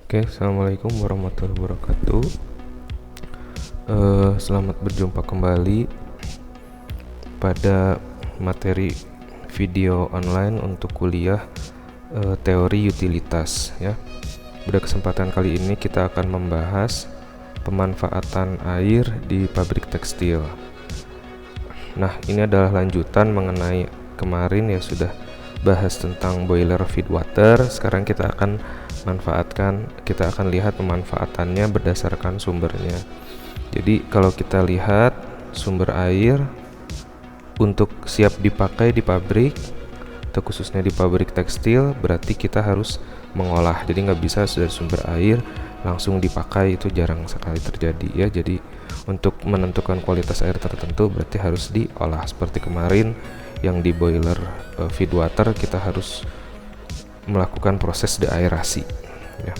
Oke, assalamualaikum warahmatullahi wabarakatuh. Selamat berjumpa kembali pada materi video online untuk kuliah teori utilitas ya. Pada kesempatan kali ini kita akan membahas pemanfaatan air di pabrik tekstil. Nah, ini adalah lanjutan mengenai kemarin ya, sudah bahas tentang boiler feed water. Sekarang kita akan lihat pemanfaatannya berdasarkan sumbernya. Jadi kalau kita lihat sumber air untuk siap dipakai di pabrik atau khususnya di pabrik tekstil, berarti kita harus mengolah. Jadi nggak bisa dari sumber air langsung dipakai, itu jarang sekali terjadi ya. Jadi untuk menentukan kualitas air tertentu berarti harus diolah. Seperti kemarin yang di boiler feed water, kita harus melakukan proses deaerasi ya.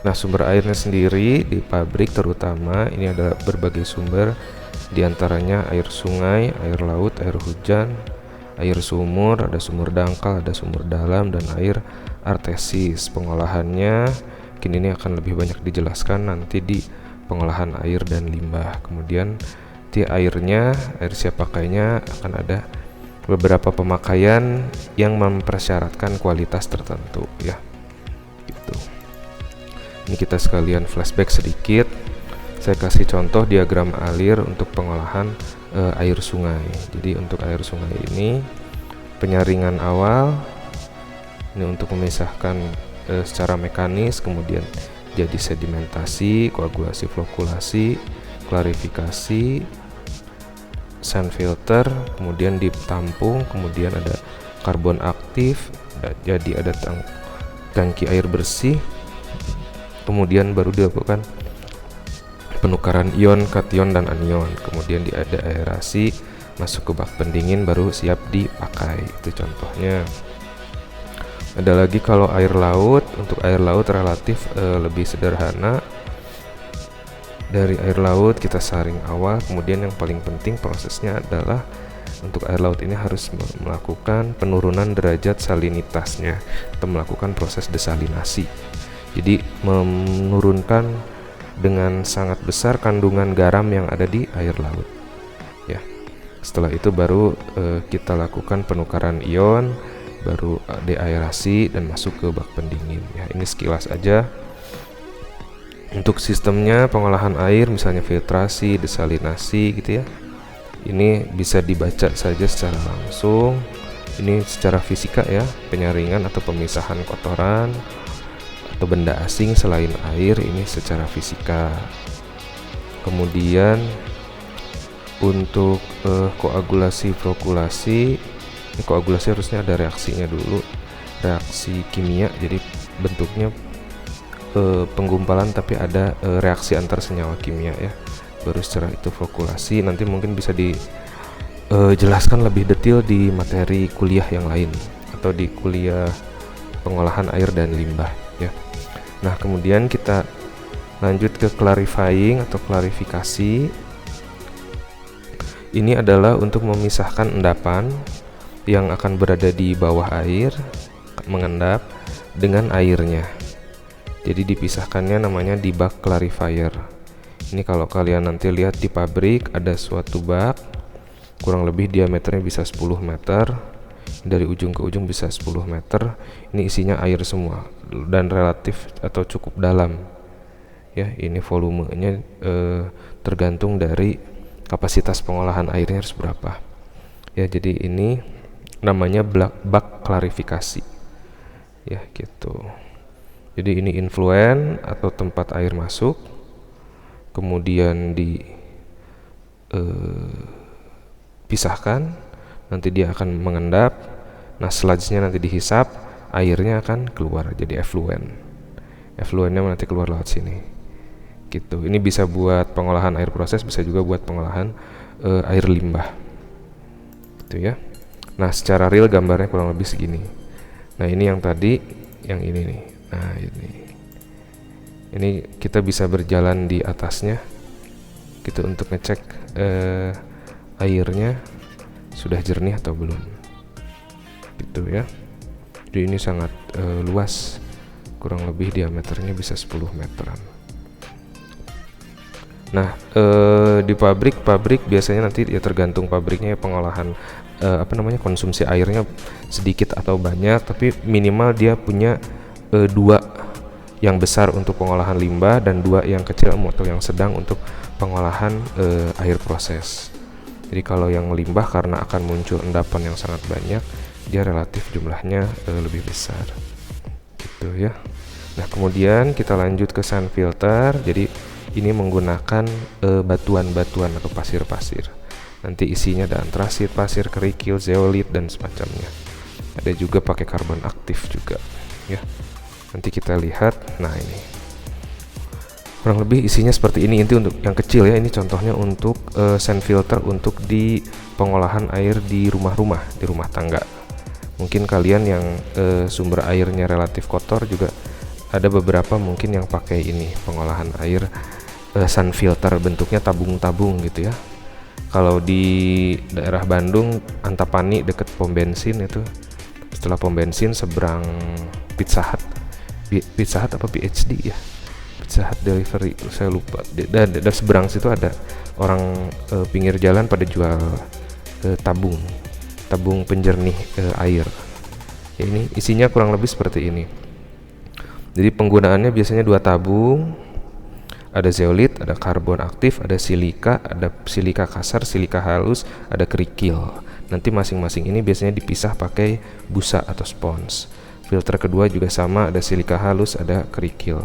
Nah, sumber airnya sendiri di pabrik terutama ini ada berbagai sumber, diantaranya air sungai, air laut, air hujan, air sumur, ada sumur dangkal, ada sumur dalam, dan air artesis. Pengolahannya mungkin ini akan lebih banyak dijelaskan nanti di pengolahan air dan limbah. Kemudian di airnya, air siap pakainya akan ada beberapa pemakaian yang mempersyaratkan kualitas tertentu ya. Gitu. Ini kita sekalian flashback sedikit. Saya kasih contoh diagram alir untuk pengolahan air sungai. Jadi untuk air sungai ini penyaringan awal ini untuk memisahkan secara mekanis, kemudian jadi sedimentasi, koagulasi, flokulasi, klarifikasi, sand filter, kemudian ditampung, kemudian ada karbon aktif, jadi ada tangki air bersih, kemudian baru dilakukan penukaran ion, kation, dan anion, kemudian ada aerasi, masuk ke bak pendingin, baru siap dipakai. Itu contohnya. Ada lagi kalau air laut. Untuk air laut relatif lebih sederhana. Dari air laut kita saring awal, kemudian yang paling penting prosesnya adalah untuk air laut ini harus melakukan penurunan derajat salinitasnya atau melakukan proses desalinasi. Jadi menurunkan dengan sangat besar kandungan garam yang ada di air laut ya. Setelah itu baru kita lakukan penukaran ion, baru deaerasi dan masuk ke bak pendingin ya. Ini sekilas aja. Untuk sistemnya pengolahan air, misalnya filtrasi, desalinasi gitu ya, ini bisa dibaca saja secara langsung. Ini secara fisika ya, penyaringan atau pemisahan kotoran atau benda asing selain air, ini secara fisika. Kemudian untuk koagulasi, flokulasi, ini koagulasi harusnya ada reaksinya dulu, reaksi kimia, jadi bentuknya penggumpalan tapi ada reaksi antar senyawa kimia ya. Baru secara itu flokulasi, nanti mungkin bisa dijelaskan lebih detail di materi kuliah yang lain atau di kuliah pengolahan air dan limbah ya. Nah, kemudian kita lanjut ke clarifying atau klarifikasi. Ini adalah untuk memisahkan endapan yang akan berada di bawah air, mengendap dengan airnya. Jadi dipisahkannya namanya di bak clarifier. Ini kalau kalian nanti lihat di pabrik ada suatu bak, kurang lebih diameternya bisa 10 meter, dari ujung ke ujung bisa 10 meter. Ini isinya air semua dan relatif atau cukup dalam ya. Ini volumenya tergantung dari kapasitas pengolahan airnya harus berapa ya. Jadi ini namanya bak klarifikasi ya gitu. Jadi ini influen atau tempat air masuk, kemudian dipisahkan, nanti dia akan mengendap. Nah, selanjutnya nanti dihisap, airnya akan keluar jadi efluen. Efluennya nanti keluar lewat sini. Gitu. Ini bisa buat pengolahan air proses, bisa juga buat pengolahan air limbah. Gitu ya. Nah, secara real gambarnya kurang lebih segini. Nah, ini yang tadi, yang ini nih. Nah, ini kita bisa berjalan di atasnya gitu untuk ngecek airnya sudah jernih atau belum gitu ya. Jadi ini sangat luas kurang lebih diameternya bisa 10 meteran. Nah, di pabrik biasanya nanti ya tergantung pabriknya ya, pengolahan konsumsi airnya sedikit atau banyak, tapi minimal dia punya 2 yang besar untuk pengolahan limbah dan 2 yang kecil atau yang sedang untuk pengolahan air proses. Jadi kalau yang limbah karena akan muncul endapan yang sangat banyak, dia relatif jumlahnya lebih besar gitu ya. Nah, kemudian kita lanjut ke sand filter. Jadi ini menggunakan batuan-batuan atau pasir-pasir. Nanti isinya ada antrasit, pasir, kerikil, zeolit dan semacamnya. Ada juga pakai karbon aktif juga ya. Nanti kita lihat. Nah, ini kurang lebih isinya seperti ini. Inti untuk yang kecil ya, ini contohnya untuk sand filter untuk di pengolahan air di rumah-rumah, di rumah tangga. Mungkin kalian yang sumber airnya relatif kotor juga ada beberapa mungkin yang pakai ini pengolahan air sand filter, bentuknya tabung-tabung gitu ya. Kalau di daerah Bandung, Antapani deket pom bensin itu, setelah pom bensin seberang Pizza Hut apa PhD ya, Pizza Hut delivery, saya lupa. Dan seberang situ ada orang pinggir jalan pada jual tabung penjernih air ya. Ini isinya kurang lebih seperti ini. Jadi penggunaannya biasanya 2 tabung, ada zeolit, ada karbon aktif, ada silika kasar, silika halus, ada kerikil. Nanti masing-masing ini biasanya dipisah pakai busa atau spons. Filter kedua juga sama, ada silika halus, ada kerikil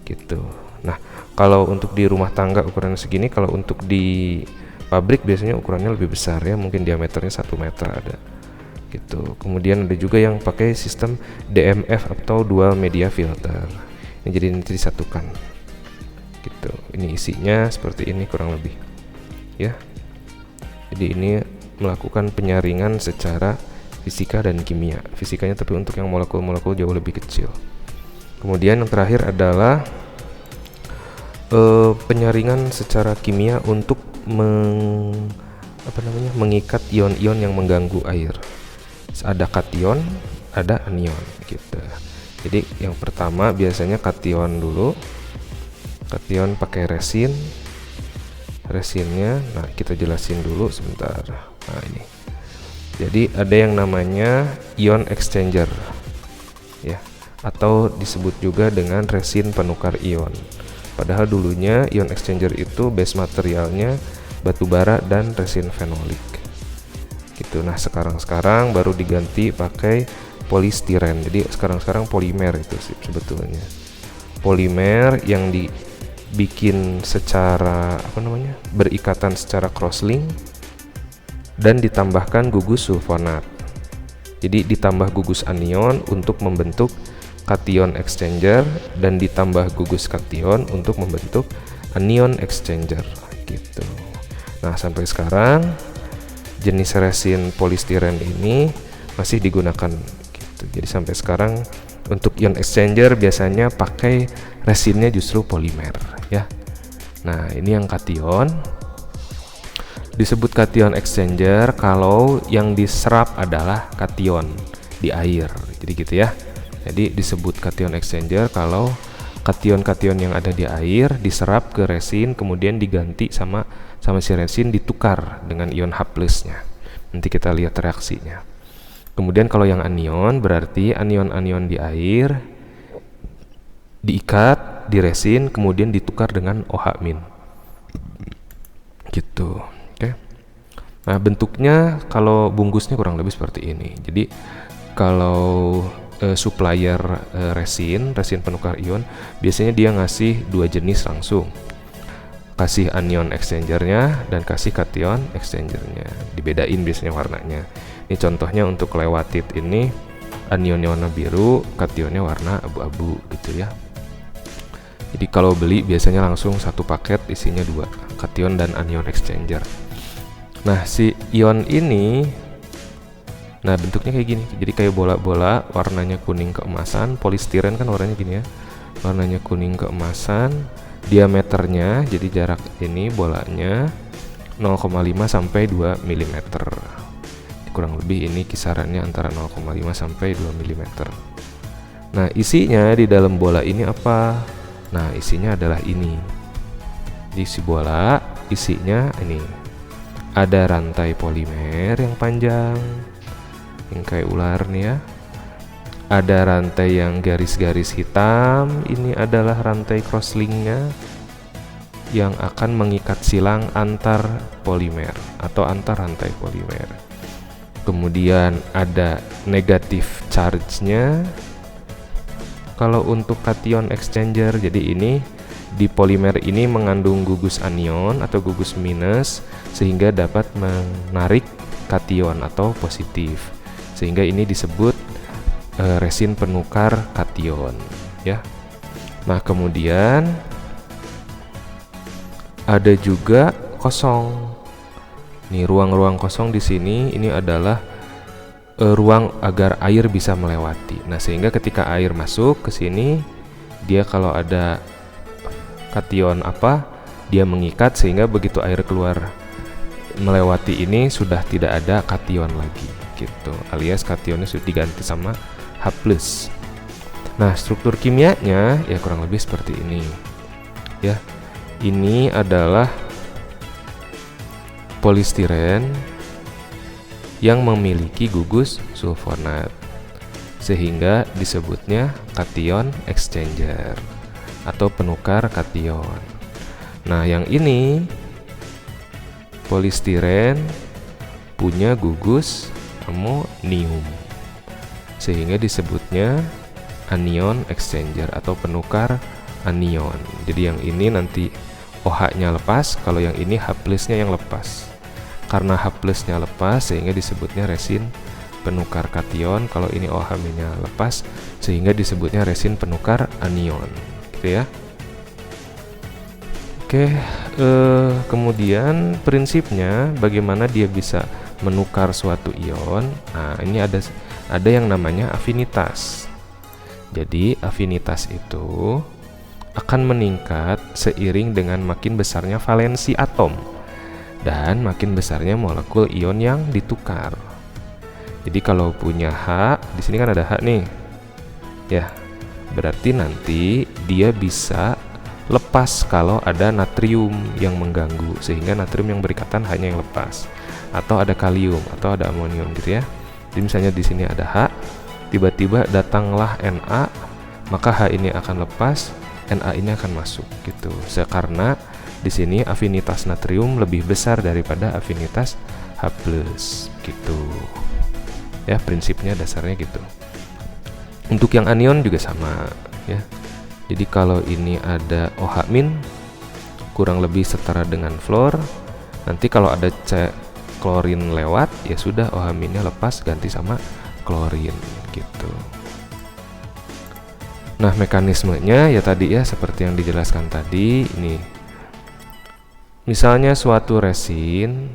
gitu. Nah, kalau untuk di rumah tangga ukurannya segini, kalau untuk di pabrik biasanya ukurannya lebih besar ya, mungkin diameternya 1 meter ada gitu. Kemudian ada juga yang pakai sistem DMF atau dual media filter. Ini jadi nanti disatukan gitu. Ini isinya seperti ini kurang lebih ya. Jadi ini melakukan penyaringan secara fisika dan kimia. Fisikanya tapi untuk yang molekul-molekul jauh lebih kecil. Kemudian yang terakhir adalah penyaringan secara kimia untuk mengikat ion-ion yang mengganggu air. Ada kation, ada anion gitu. Jadi yang pertama biasanya kation dulu. Kation pakai resinnya. Nah, kita jelasin dulu sebentar. Nah, ini. Jadi ada yang namanya ion exchanger ya, atau disebut juga dengan resin penukar ion. Padahal dulunya ion exchanger itu base materialnya batu bara dan resin fenolik gitu. Nah, sekarang baru diganti pakai polistiren. Jadi sekarang polimer itu sih sebetulnya. Polimer yang dibikin secara berikatan secara crosslink dan ditambahkan gugus sulfonat. Jadi ditambah gugus anion untuk membentuk kation exchanger dan ditambah gugus kation untuk membentuk anion exchanger gitu. Nah, sampai sekarang jenis resin polistiren ini masih digunakan gitu. Jadi sampai sekarang untuk ion exchanger biasanya pakai resinnya justru polimer ya. Nah, ini yang kation. Disebut kation exchanger kalau yang diserap adalah kation di air. Jadi gitu ya. Jadi disebut kation exchanger kalau kation-kation yang ada di air diserap ke resin, kemudian diganti sama si resin ditukar dengan ion H+-nya. Nanti kita lihat reaksinya. Kemudian kalau yang anion berarti anion-anion di air diikat di resin kemudian ditukar dengan OH- gitu. Oke. Nah, bentuknya kalau bungkusnya kurang lebih seperti ini. Jadi kalau supplier resin penukar ion biasanya dia ngasih 2 jenis langsung. Kasih anion exchangernya dan kasih kation exchangernya. Dibedain biasanya warnanya. Ini contohnya untuk lewatit ini anionnya warna biru, kationnya warna abu-abu gitu ya. Jadi kalau beli biasanya langsung satu paket isinya 2, kation dan anion exchanger. Nah, si ion ini bentuknya kayak gini. Jadi kayak bola-bola, warnanya kuning keemasan. Polistiren kan warnanya gini ya. Warnanya kuning keemasan. Diameternya, jadi jarak ini bolanya 0,5 sampai 2 mm. Kurang lebih ini kisarannya antara 0,5 sampai 2 mm. Nah, isinya di dalam bola ini apa? Nah, isinya adalah ini. Di si bola, isinya ini. Ada rantai polimer yang panjang, yang kayak ular nih ya. Ada rantai yang garis-garis hitam, ini adalah rantai crosslinknya yang akan mengikat silang antar polimer atau antar rantai polimer. Kemudian ada negatif charge-nya. Kalau untuk kation exchanger, jadi ini di polimer ini mengandung gugus anion atau gugus minus sehingga dapat menarik kation atau positif. Sehingga ini disebut resin penukar kation ya. Nah, kemudian ada juga kosong. Nih, ruang-ruang kosong di sini ini adalah ruang agar air bisa melewati. Nah, sehingga ketika air masuk ke sini, dia kalau ada kation apa, dia mengikat sehingga begitu air keluar melewati ini sudah tidak ada kation lagi gitu. Alias kationnya sudah diganti sama H+. Nah, struktur kimianya ya kurang lebih seperti ini. Ya. Ini adalah polistiren yang memiliki gugus sulfonat sehingga disebutnya kation exchanger atau penukar kation. Nah, yang ini polistiren punya gugus amonium sehingga disebutnya anion exchanger atau penukar anion. Jadi yang ini nanti OH-nya lepas, kalau yang ini H+-nya yang lepas. Karena H+-nya lepas sehingga disebutnya resin penukar kation. Kalau ini OH-nya lepas sehingga disebutnya resin penukar anion, gitu ya. Oke, kemudian prinsipnya bagaimana dia bisa menukar suatu ion. Nah, ini ada yang namanya afinitas. Jadi afinitas itu akan meningkat seiring dengan makin besarnya valensi atom dan makin besarnya molekul ion yang ditukar. Jadi kalau punya H, di sini kan ada H nih. Ya. Berarti nanti dia bisa lepas kalau ada natrium yang mengganggu sehingga natrium yang berikatan hanya yang lepas. Atau ada kalium atau ada amonium gitu ya. Jadi misalnya di sini ada H, tiba-tiba datanglah Na, maka H ini akan lepas, Na ini akan masuk gitu. Karena di sini afinitas natrium lebih besar daripada afinitas H+ gitu. Ya, prinsipnya dasarnya gitu. Untuk yang anion juga sama ya. Jadi kalau ini ada OH- kurang lebih setara dengan fluor. Nanti kalau ada klorin lewat ya sudah OH-nya lepas ganti sama klorin gitu. Nah, mekanismenya ya tadi ya seperti yang dijelaskan tadi ini. Misalnya suatu resin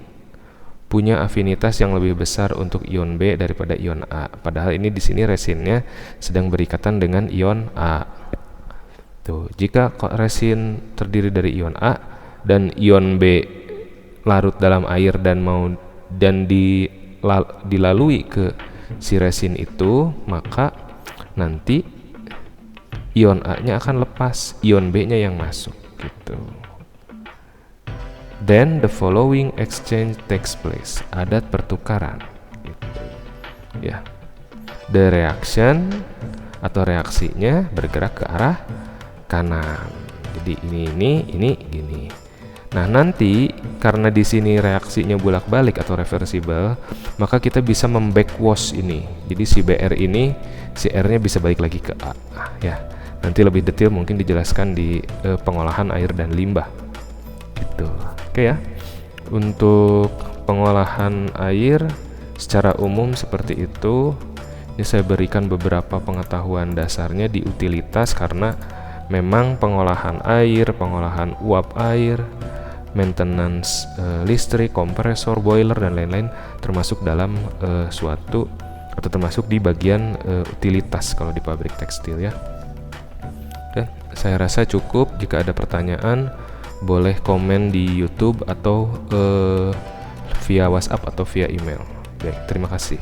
punya afinitas yang lebih besar untuk ion B daripada ion A. Padahal ini di sini resinnya sedang berikatan dengan ion A. Tuh, jika resin terdiri dari ion A dan ion B larut dalam air dan dilalui ke si resin itu, maka nanti ion A-nya akan lepas, ion B-nya yang masuk gitu. Then the following exchange takes place. Ada pertukaran gitu. Ya. The reaction atau reaksinya bergerak ke arah kanan. Jadi ini gini. Nah, nanti karena di sini reaksinya bolak-balik atau reversible, maka kita bisa membackwash ini. Jadi si Br ini, si R-nya bisa balik lagi ke A. Ya. Nanti lebih detail mungkin dijelaskan di pengolahan air dan limbah. Gitu. Oke ya. Untuk pengolahan air secara umum seperti itu. Ini saya berikan beberapa pengetahuan dasarnya di utilitas karena memang pengolahan air, pengolahan uap air, maintenance listrik, kompresor, boiler dan lain-lain termasuk dalam suatu atau termasuk di bagian utilitas kalau di pabrik tekstil ya. Dan saya rasa cukup. Jika ada pertanyaan boleh komen di YouTube atau via WhatsApp atau via email. Baik, terima kasih.